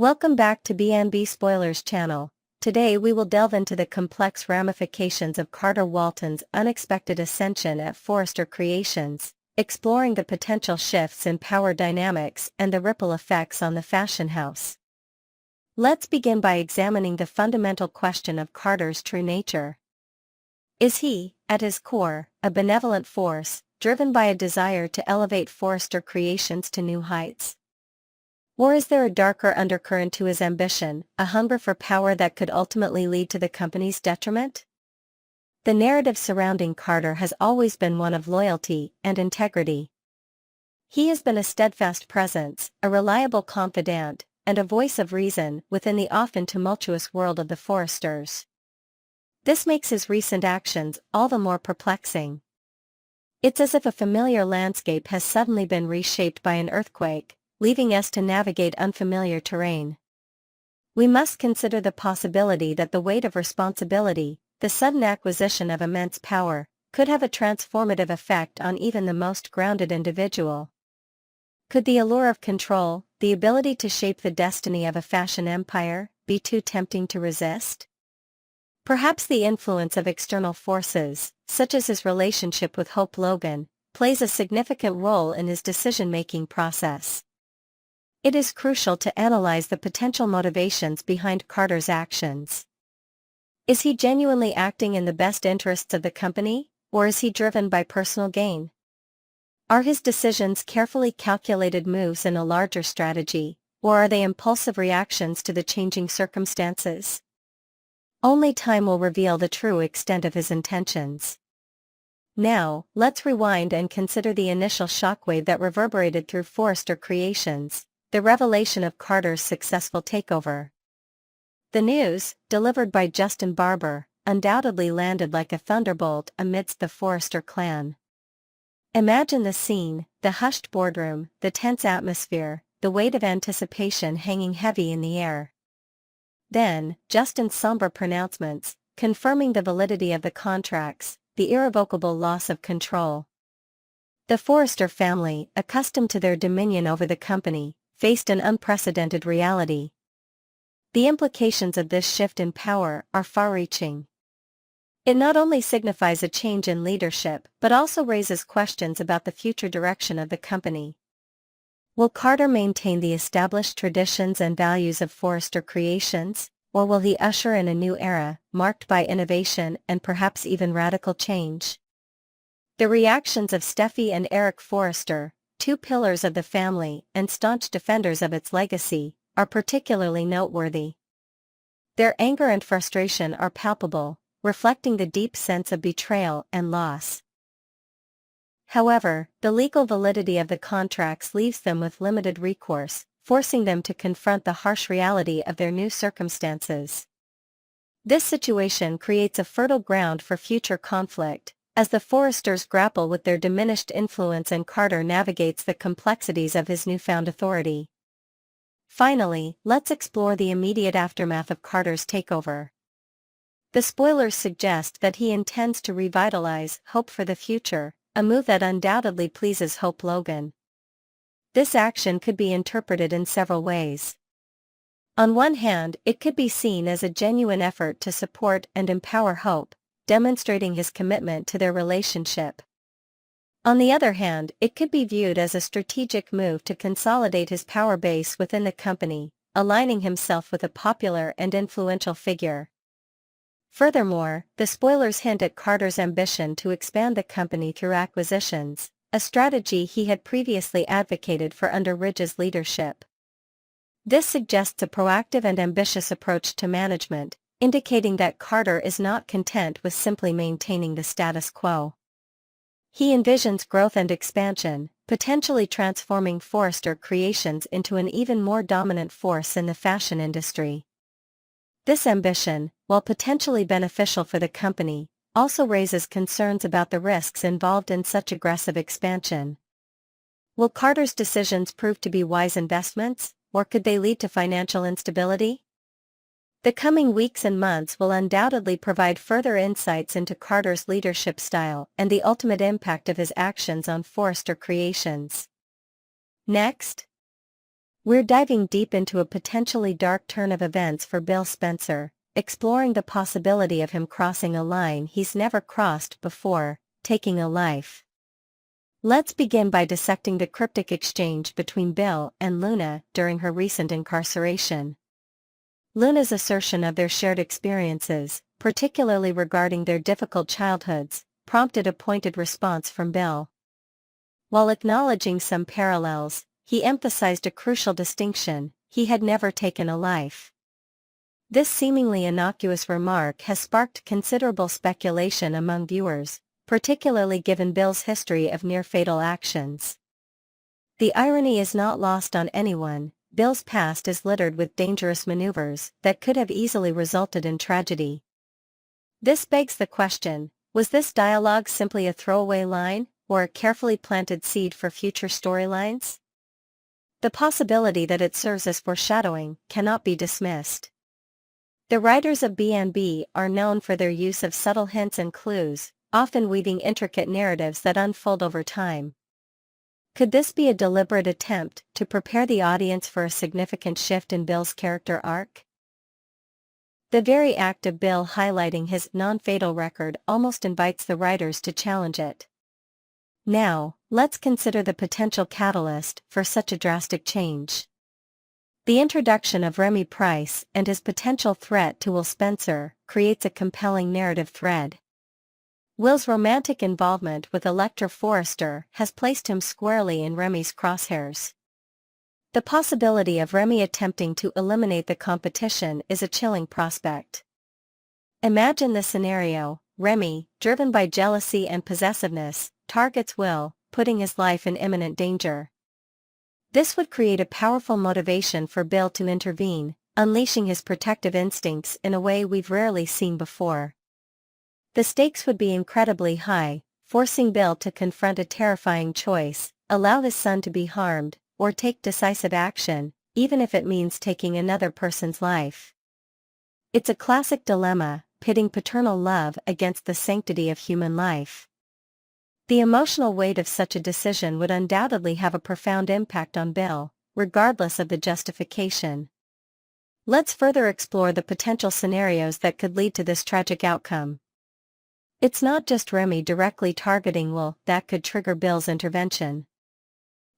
Welcome back to B&B Spoilers channel. Today we will delve into the complex ramifications of Carter Walton's unexpected ascension at Forrester Creations, exploring the potential shifts in power dynamics and the ripple effects on the fashion house. Let's begin by examining the fundamental question of Carter's true nature. Is he, at his core, a benevolent force, driven by a desire to elevate Forrester Creations to new heights? Or is there a darker undercurrent to his ambition, a hunger for power that could ultimately lead to the company's detriment? The narrative surrounding Carter has always been one of loyalty and integrity. He has been a steadfast presence, a reliable confidant, and a voice of reason within the often tumultuous world of the Forresters. This makes his recent actions all the more perplexing. It's as if a familiar landscape has suddenly been reshaped by an earthquake, leaving us to navigate unfamiliar terrain. We must consider the possibility that the weight of responsibility, the sudden acquisition of immense power, could have a transformative effect on even the most grounded individual. Could the allure of control, the ability to shape the destiny of a fashion empire, be too tempting to resist? Perhaps the influence of external forces, such as his relationship with Hope Logan, plays a significant role in his decision-making process. It is crucial to analyze the potential motivations behind Carter's actions. Is he genuinely acting in the best interests of the company, or is he driven by personal gain? Are his decisions carefully calculated moves in a larger strategy, or are they impulsive reactions to the changing circumstances? Only time will reveal the true extent of his intentions. Now, let's rewind and consider the initial shockwave that reverberated through Forrester Creations. The revelation of Carter's successful takeover. The news, delivered by Justin Barber, undoubtedly landed like a thunderbolt amidst the Forrester clan. Imagine the scene, the hushed boardroom, the tense atmosphere, the weight of anticipation hanging heavy in the air. Then, Justin's somber pronouncements, confirming the validity of the contracts, the irrevocable loss of control. The Forrester family, accustomed to their dominion over the company, faced an unprecedented reality. The implications of this shift in power are far-reaching. It not only signifies a change in leadership but also raises questions about the future direction of the company. Will Carter maintain the established traditions and values of Forrester Creations, or will he usher in a new era, marked by innovation and perhaps even radical change? The reactions of Steffy and Eric Forrester, two pillars of the family and staunch defenders of its legacy, are particularly noteworthy. Their anger and frustration are palpable, reflecting the deep sense of betrayal and loss. However, the legal validity of the contracts leaves them with limited recourse, forcing them to confront the harsh reality of their new circumstances. This situation creates a fertile ground for future conflict, as the Forresters grapple with their diminished influence and Carter navigates the complexities of his newfound authority. Finally, let's explore the immediate aftermath of Carter's takeover. The spoilers suggest that he intends to revitalize Hope for the future, a move that undoubtedly pleases Hope Logan. This action could be interpreted in several ways. On one hand, it could be seen as a genuine effort to support and empower Hope, demonstrating his commitment to their relationship. On the other hand, it could be viewed as a strategic move to consolidate his power base within the company, aligning himself with a popular and influential figure. Furthermore, the spoilers hint at Carter's ambition to expand the company through acquisitions, a strategy he had previously advocated for under Ridge's leadership. This suggests a proactive and ambitious approach to management, indicating that Carter is not content with simply maintaining the status quo. He envisions growth and expansion, potentially transforming Forrester Creations into an even more dominant force in the fashion industry. This ambition, while potentially beneficial for the company, also raises concerns about the risks involved in such aggressive expansion. Will Carter's decisions prove to be wise investments, or could they lead to financial instability? The coming weeks and months will undoubtedly provide further insights into Carter's leadership style and the ultimate impact of his actions on Forrester Creations. Next, We're diving deep into a potentially dark turn of events for Bill Spencer, exploring the possibility of him crossing a line he's never crossed before, taking a life. Let's begin by dissecting the cryptic exchange between Bill and Luna during her recent incarceration. Luna's assertion of their shared experiences, particularly regarding their difficult childhoods, prompted a pointed response from Bill. While acknowledging some parallels, he emphasized a crucial distinction: he had never taken a life. This seemingly innocuous remark has sparked considerable speculation among viewers, particularly given Bill's history of near-fatal actions. The irony is not lost on anyone. Bill's past is littered with dangerous maneuvers that could have easily resulted in tragedy. This begs the question, was this dialogue simply a throwaway line, or a carefully planted seed for future storylines? The possibility that it serves as foreshadowing cannot be dismissed. The writers of B&B are known for their use of subtle hints and clues, often weaving intricate narratives that unfold over time. Could this be a deliberate attempt to prepare the audience for a significant shift in Bill's character arc? The very act of Bill highlighting his non-fatal record almost invites the writers to challenge it. Now, let's consider the potential catalyst for such a drastic change. The introduction of Remy Price and his potential threat to Will Spencer creates a compelling narrative thread. Will's romantic involvement with Electra Forrester has placed him squarely in Remy's crosshairs. The possibility of Remy attempting to eliminate the competition is a chilling prospect. Imagine the scenario: Remy, driven by jealousy and possessiveness, targets Will, putting his life in imminent danger. This would create a powerful motivation for Bill to intervene, unleashing his protective instincts in a way we've rarely seen before. The stakes would be incredibly high, forcing Bill to confront a terrifying choice: allow his son to be harmed, or take decisive action, even if it means taking another person's life. It's a classic dilemma, pitting paternal love against the sanctity of human life. The emotional weight of such a decision would undoubtedly have a profound impact on Bill, regardless of the justification. Let's further explore the potential scenarios that could lead to this tragic outcome. It's not just Remy directly targeting Will that could trigger Bill's intervention.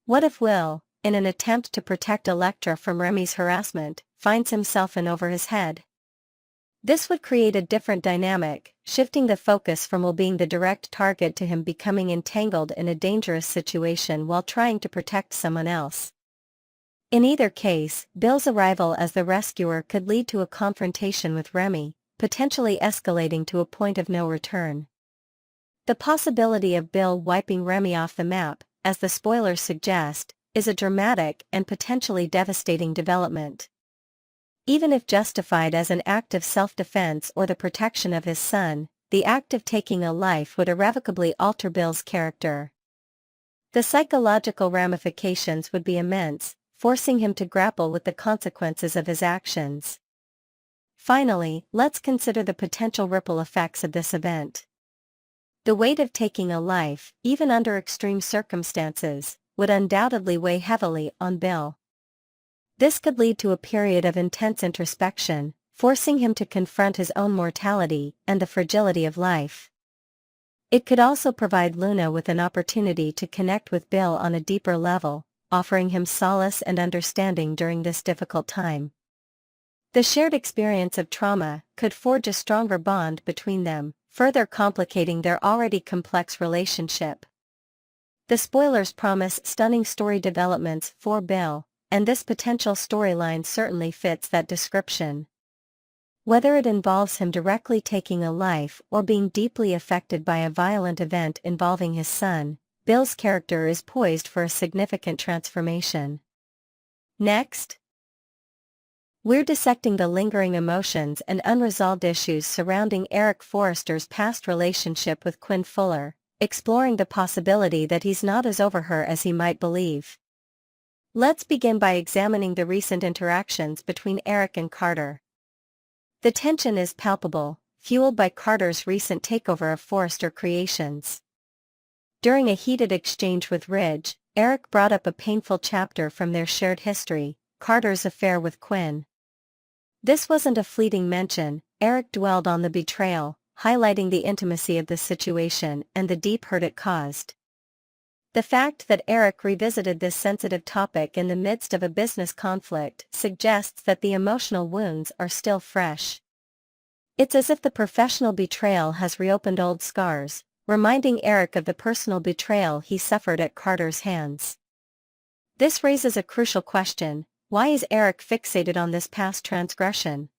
What if Will, in an attempt to protect Electra from Remy's harassment, finds himself in over his head? This would create a different dynamic, shifting the focus from Will being the direct target to him becoming entangled in a dangerous situation while trying to protect someone else. In either case, Bill's arrival as the rescuer could lead to a confrontation with Remy, potentially escalating to a point of no return. The possibility of Bill wiping Remy off the map, as the spoilers suggest, is a dramatic and potentially devastating development. Even if justified as an act of self-defense or the protection of his son, the act of taking a life would irrevocably alter Bill's character. The psychological ramifications would be immense, forcing him to grapple with the consequences of his actions. Finally, let's consider the potential ripple effects of this event. The weight of taking a life, even under extreme circumstances, would undoubtedly weigh heavily on Bill. This could lead to a period of intense introspection, forcing him to confront his own mortality and the fragility of life. It could also provide Luna with an opportunity to connect with Bill on a deeper level, offering him solace and understanding during this difficult time. The shared experience of trauma could forge a stronger bond between them, further complicating their already complex relationship. The spoilers promise stunning story developments for Bill, and this potential storyline certainly fits that description. Whether it involves him directly taking a life or being deeply affected by a violent event involving his son, Bill's character is poised for a significant transformation. Next, we're dissecting the lingering emotions and unresolved issues surrounding Eric Forrester's past relationship with Quinn Fuller, exploring the possibility that he's not as over her as he might believe. Let's begin by examining the recent interactions between Eric and Carter. The tension is palpable, fueled by Carter's recent takeover of Forrester Creations. During a heated exchange with Ridge, Eric brought up a painful chapter from their shared history, Carter's affair with Quinn. This wasn't a fleeting mention, Eric dwelled on the betrayal, highlighting the intimacy of the situation and the deep hurt it caused. The fact that Eric revisited this sensitive topic in the midst of a business conflict suggests that the emotional wounds are still fresh. It's as if the professional betrayal has reopened old scars, reminding Eric of the personal betrayal he suffered at Carter's hands. This raises a crucial question: why is Eric fixated on this past transgression?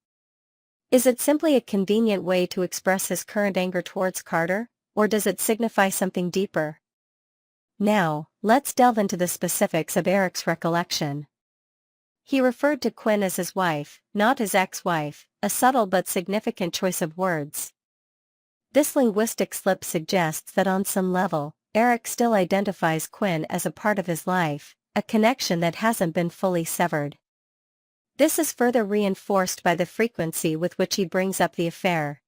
Is it simply a convenient way to express his current anger towards Carter, or does it signify something deeper? Now, let's delve into the specifics of Eric's recollection. He referred to Quinn as his wife, not his ex-wife, a subtle but significant choice of words. This linguistic slip suggests that on some level, Eric still identifies Quinn as a part of his life, a connection that hasn't been fully severed. This is further reinforced by the frequency with which he brings up the affair.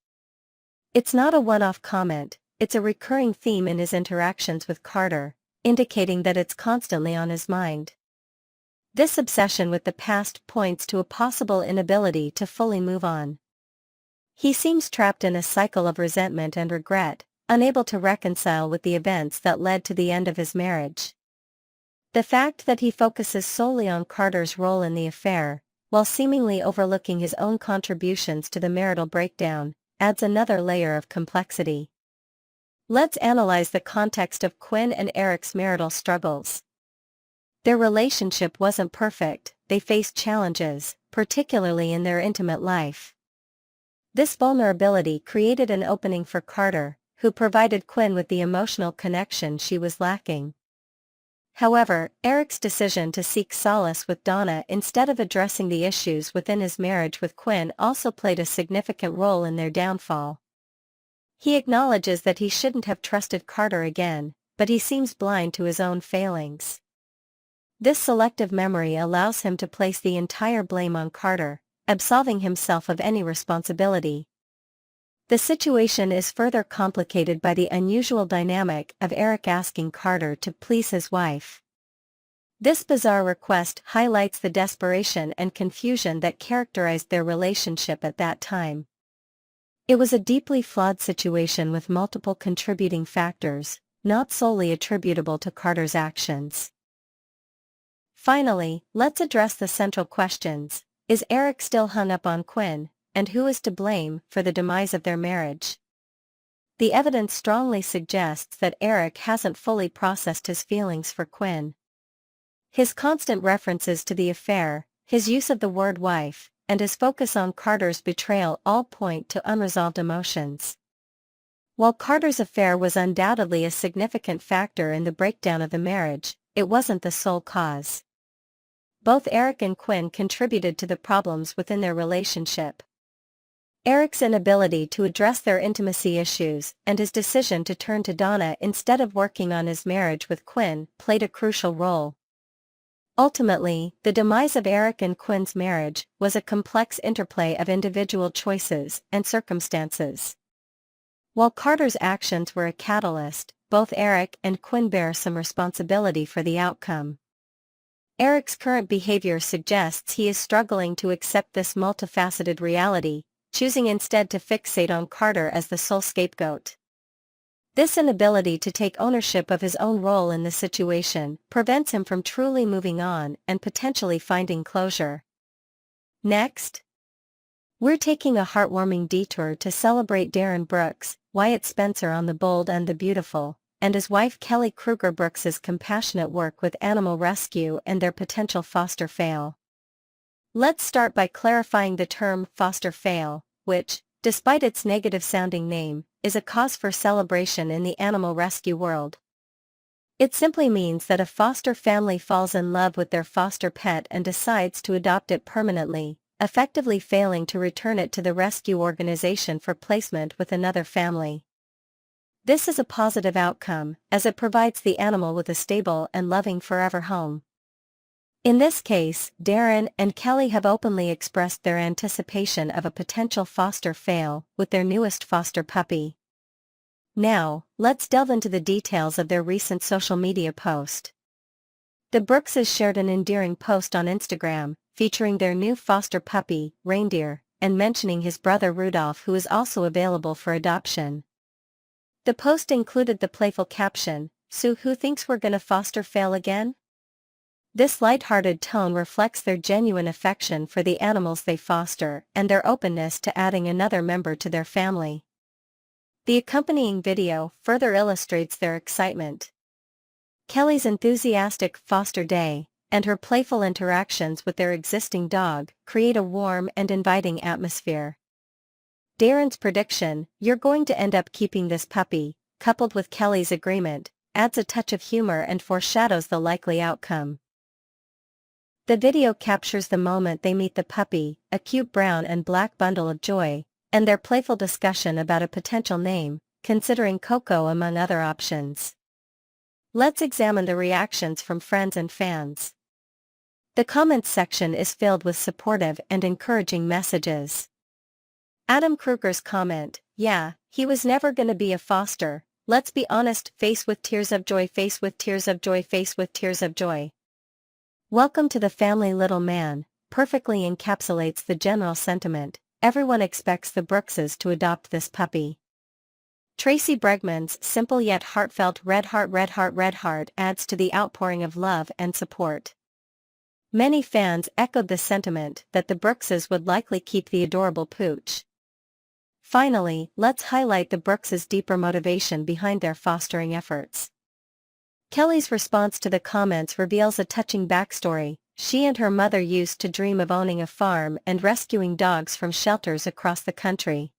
It's not a one-off comment, it's a recurring theme in his interactions with Carter, indicating that it's constantly on his mind. This obsession with the past points to a possible inability to fully move on. He seems trapped in a cycle of resentment and regret, unable to reconcile with the events that led to the end of his marriage. The fact that he focuses solely on Carter's role in the affair, while seemingly overlooking his own contributions to the marital breakdown, adds another layer of complexity. Let's analyze the context of Quinn and Eric's marital struggles. Their relationship wasn't perfect, they faced challenges, particularly in their intimate life. This vulnerability created an opening for Carter, who provided Quinn with the emotional connection she was lacking. However, Eric's decision to seek solace with Donna instead of addressing the issues within his marriage with Quinn also played a significant role in their downfall. He acknowledges that he shouldn't have trusted Carter again, but he seems blind to his own failings. This selective memory allows him to place the entire blame on Carter, absolving himself of any responsibility. The situation is further complicated by the unusual dynamic of Eric asking Carter to please his wife. This bizarre request highlights the desperation and confusion that characterized their relationship at that time. It was a deeply flawed situation with multiple contributing factors, not solely attributable to Carter's actions. Finally, let's address the central questions. Is Eric still hung up on Quinn, and who is to blame for the demise of their marriage? The evidence strongly suggests that Eric hasn't fully processed his feelings for Quinn. His constant references to the affair, his use of the word wife, and his focus on Carter's betrayal all point to unresolved emotions. While Carter's affair was undoubtedly a significant factor in the breakdown of the marriage, it wasn't the sole cause. Both Eric and Quinn contributed to the problems within their relationship. Eric's inability to address their intimacy issues and his decision to turn to Donna instead of working on his marriage with Quinn played a crucial role. Ultimately, the demise of Eric and Quinn's marriage was a complex interplay of individual choices and circumstances. While Carter's actions were a catalyst, both Eric and Quinn bear some responsibility for the outcome. Eric's current behavior suggests he is struggling to accept this multifaceted reality, choosing instead to fixate on Carter as the sole scapegoat. This inability to take ownership of his own role in the situation prevents him from truly moving on and potentially finding closure. Next, we're taking a heartwarming detour to celebrate Darren Brooks, Wyatt Spencer on The Bold and the Beautiful, and his wife Kelly Kruger Brooks's compassionate work with animal rescue and their potential foster fail. Let's start by clarifying the term foster fail, which, despite its negative-sounding name, is a cause for celebration in the animal rescue world. It simply means that a foster family falls in love with their foster pet and decides to adopt it permanently, effectively failing to return it to the rescue organization for placement with another family. This is a positive outcome, as it provides the animal with a stable and loving forever home. In this case, Darren and Kelly have openly expressed their anticipation of a potential foster fail with their newest foster puppy. Now, let's delve into the details of their recent social media post. The Brookses shared an endearing post on Instagram, featuring their new foster puppy, Reindeer, and mentioning his brother Rudolph, who is also available for adoption. The post included the playful caption, "So who thinks we're gonna foster fail again?" This light-hearted tone reflects their genuine affection for the animals they foster and their openness to adding another member to their family. The accompanying video further illustrates their excitement. Kelly's enthusiastic foster day and her playful interactions with their existing dog create a warm and inviting atmosphere. Darren's prediction, "You're going to end up keeping this puppy," coupled with Kelly's agreement, adds a touch of humor and foreshadows the likely outcome. The video captures the moment they meet the puppy, a cute brown and black bundle of joy, and their playful discussion about a potential name, considering Coco among other options. Let's examine the reactions from friends and fans. The comments section is filled with supportive and encouraging messages. Adam Kruger's comment, "Yeah, he was never gonna be a foster, let's be honest, face with tears of joy, face with tears of joy, face with tears of joy. Welcome to the family, little man," perfectly encapsulates the general sentiment. Everyone expects the Brookses to adopt this puppy. Tracy Bregman's simple yet heartfelt red heart adds to the outpouring of love and support. Many fans echoed the sentiment that the Brookses would likely keep the adorable pooch. Finally, let's highlight the Brookses' deeper motivation behind their fostering efforts. Kelly's response to the comments reveals a touching backstory. She and her mother used to dream of owning a farm and rescuing dogs from shelters across the country.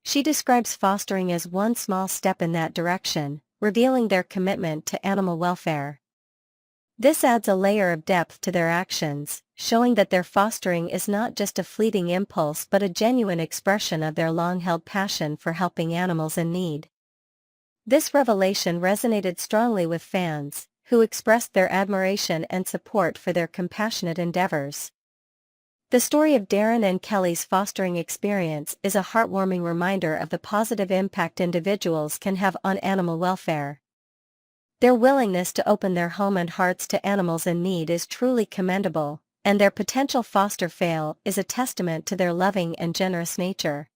She describes fostering as one small step in that direction, revealing their commitment to animal welfare. This adds a layer of depth to their actions, showing that their fostering is not just a fleeting impulse but a genuine expression of their long-held passion for helping animals in need. This revelation resonated strongly with fans, who expressed their admiration and support for their compassionate endeavors. The story of Darren and Kelly's fostering experience is a heartwarming reminder of the positive impact individuals can have on animal welfare. Their willingness to open their home and hearts to animals in need is truly commendable, and their potential foster fail is a testament to their loving and generous nature.